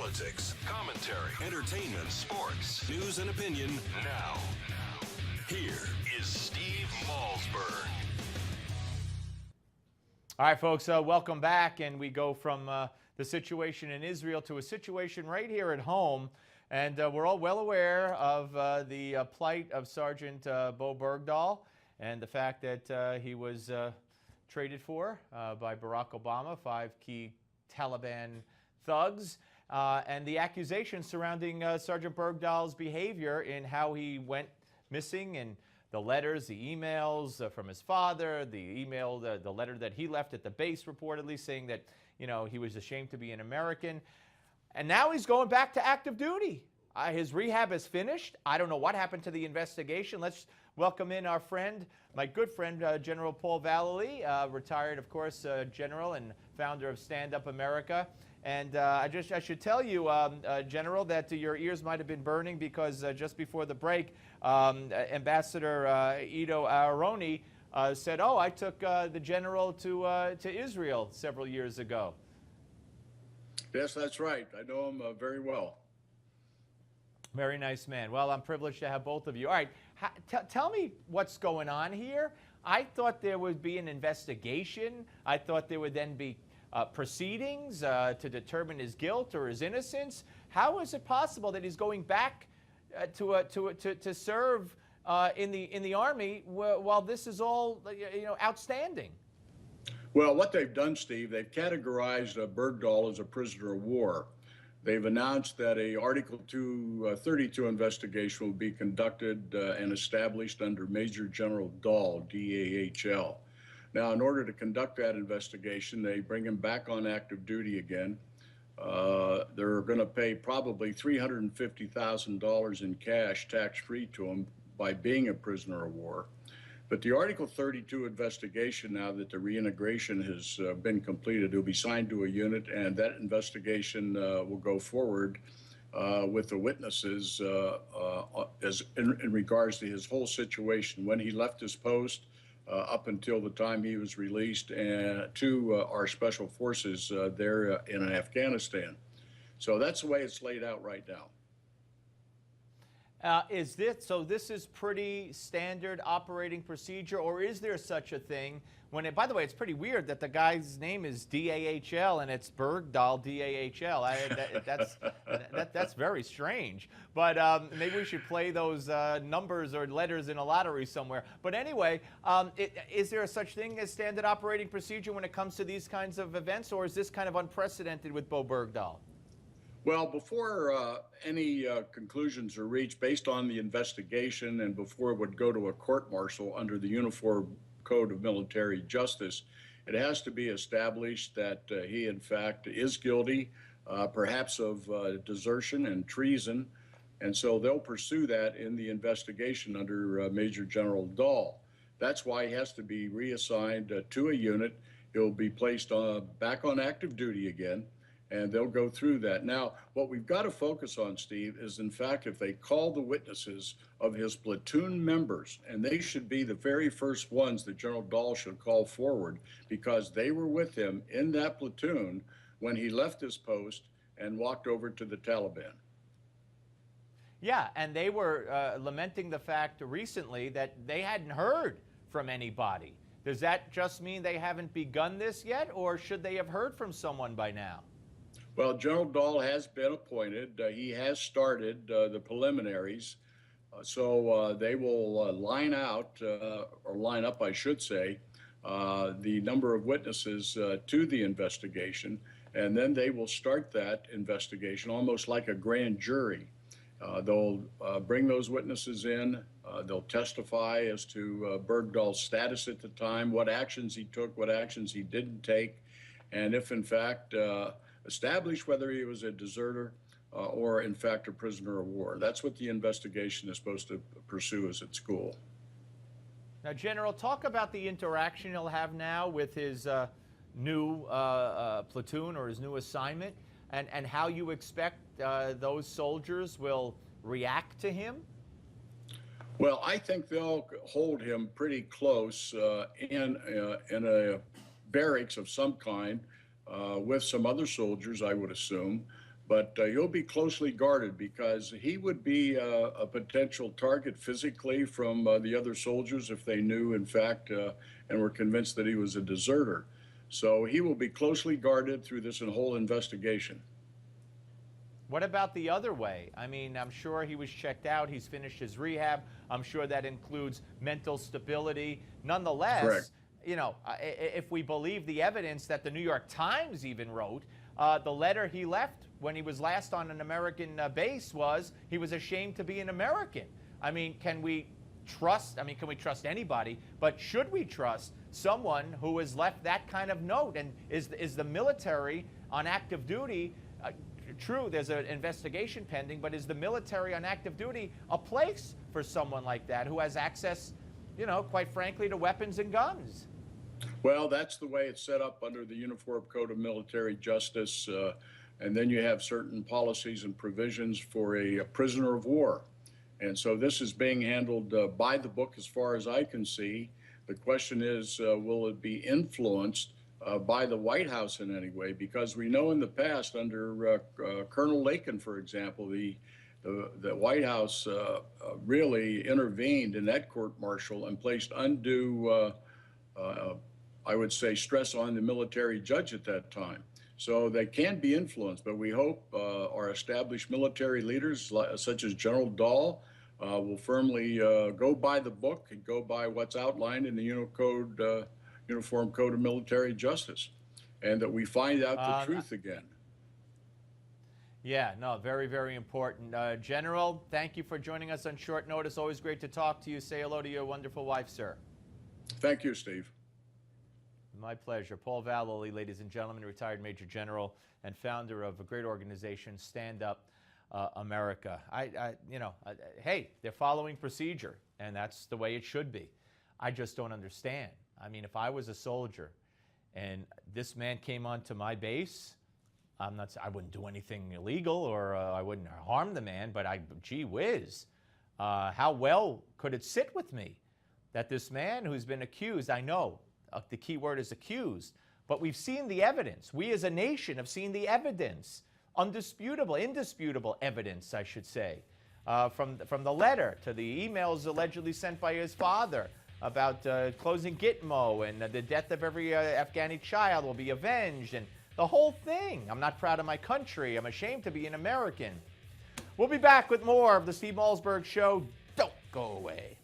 Politics, commentary, entertainment, sports, news, and opinion now. Here is Steve Malzberg. All right, folks, welcome back. And we go from the situation in Israel to a situation right here at home. And we're all well aware of the plight of Sergeant Bowe Bergdahl and the fact that he was traded for by Barack Obama, 5 key Taliban thugs, and the accusations surrounding Sergeant Bergdahl's behavior in how he went missing, and the letters, the emails from his father, the letter that he left at the base reportedly saying that, you know, he was ashamed to be an American. And now he's going back to active duty. His rehab is finished. I don't know what happened to the investigation. Let's welcome in our friend, my good friend, General Paul Vallely, retired, of course, general and founder of Stand Up America. And I should tell you, General, that your ears might have been burning because just before the break, Ambassador Ido Aharoni said, "Oh, I took the general to Israel several years ago." Yes, that's right. I know him very well. Very nice man. Well, I'm privileged to have both of you. All right, tell me what's going on here. I thought there would be an investigation. I thought there would then be proceedings to determine his guilt or his innocence. How is it possible that he's going back to serve in the Army while this is all outstanding? Well, what they've done, Steve, they've categorized Bergdahl as a prisoner of war. They've announced that a Article 232 investigation will be conducted and established under Major General Dahl, D-A-H-L. Now, in order to conduct that investigation, they bring him back on active duty again. They're going to pay probably $350,000 in cash, tax-free, to him by being a prisoner of war. But the Article 32 investigation, now that the reintegration has been completed, it will be signed to a unit, and that investigation will go forward with the witnesses in regards to his whole situation, when he left his post, up until the time he was released, and to our special forces there in Afghanistan. So that's the way it's laid out right now. This is pretty standard operating procedure, or is there such a thing by the way, it's pretty weird that the guy's name is D-A-H-L and it's Bergdahl, D-A-H-L. That's very strange. But maybe we should play those numbers or letters in a lottery somewhere. But anyway, is there such thing as standard operating procedure when it comes to these kinds of events, or is this kind of unprecedented with Bowe Bergdahl? Well, before any conclusions are reached based on the investigation and before it would go to a court-martial under the Uniform Code of Military Justice, it has to be established that he, in fact, is guilty, perhaps of desertion and treason. And so they'll pursue that in the investigation under Major General Dahl. That's why he has to be reassigned to a unit. He'll be placed back on active duty again, and they'll go through that. Now, what we've got to focus on, Steve, is in fact if they call the witnesses of his platoon members, and they should be the very first ones that General Dahl should call forward, because they were with him in that platoon when he left his post and walked over to the Taliban. Yeah, and they were lamenting the fact recently that they hadn't heard from anybody. Does that just mean they haven't begun this yet, or should they have heard from someone by now? Well, General Dahl has been appointed. He has started the preliminaries. So they will line out, or line up, I should say, the number of witnesses to the investigation. And then they will start that investigation almost like a grand jury. They'll bring those witnesses in. They'll testify as to Bergdahl's status at the time, what actions he took, what actions he didn't take, and if, in fact, establish whether he was a deserter or, in fact, a prisoner of war. That's what the investigation is supposed to pursue as its goal. Now, General, talk about the interaction he'll have now with his new platoon or his new assignment, and how you expect those soldiers will react to him. Well, I think they'll hold him pretty close in a barracks of some kind with some other soldiers, I would assume. but he'll be closely guarded because he would be a potential target physically from the other soldiers if they knew, in fact, and were convinced that he was a deserter. So he will be closely guarded through this whole investigation. What about the other way? I mean, I'm sure he was checked out. He's finished his rehab. I'm sure that includes mental stability. Nonetheless, Correct. you know, if we believe the evidence that the New York Times even wrote, the letter he left when he was last on an American base was he was ashamed to be an American. I mean, can we trust anybody, but should we trust someone who has left that kind of note? And is the military on active duty, true, there's an investigation pending, but is the military on active duty a place for someone like that who has access, you know, quite frankly, to weapons and guns? Well, that's the way it's set up under the Uniform Code of Military Justice. And then you have certain policies and provisions for a prisoner of war. And so this is being handled by the book as far as I can see. The question is, will it be influenced by the White House in any way? Because we know in the past under Colonel Lakin, for example, the White House really intervened in that court-martial and placed undue I would say, stress on the military judge at that time. So they can be influenced, but we hope our established military leaders, such as General Dahl, will firmly go by the book and go by what's outlined in the Uniform Code of Military Justice, and that we find out the truth again. Yeah, no, very, very important. General, thank you for joining us on short notice. Always great to talk to you. Say hello to your wonderful wife, sir. Thank you, Steve. My pleasure. Paul Vallely, ladies and gentlemen, retired Major General and founder of a great organization, Stand Up America. Hey, they're following procedure, and that's the way it should be. I just don't understand. I mean, if I was a soldier and this man came onto my base, I wouldn't do anything illegal or I wouldn't harm the man, but gee whiz, how well could it sit with me that this man who's been accused, I know, the key word is accused, but we've seen the evidence. We as a nation have seen the evidence, indisputable evidence, I should say, from the letter to the emails allegedly sent by his father about closing Gitmo and the death of every Afghani child will be avenged, and the whole thing. I'm not proud of my country. I'm ashamed to be an American. We'll be back with more of the Steve Malzberg Show. Don't go away.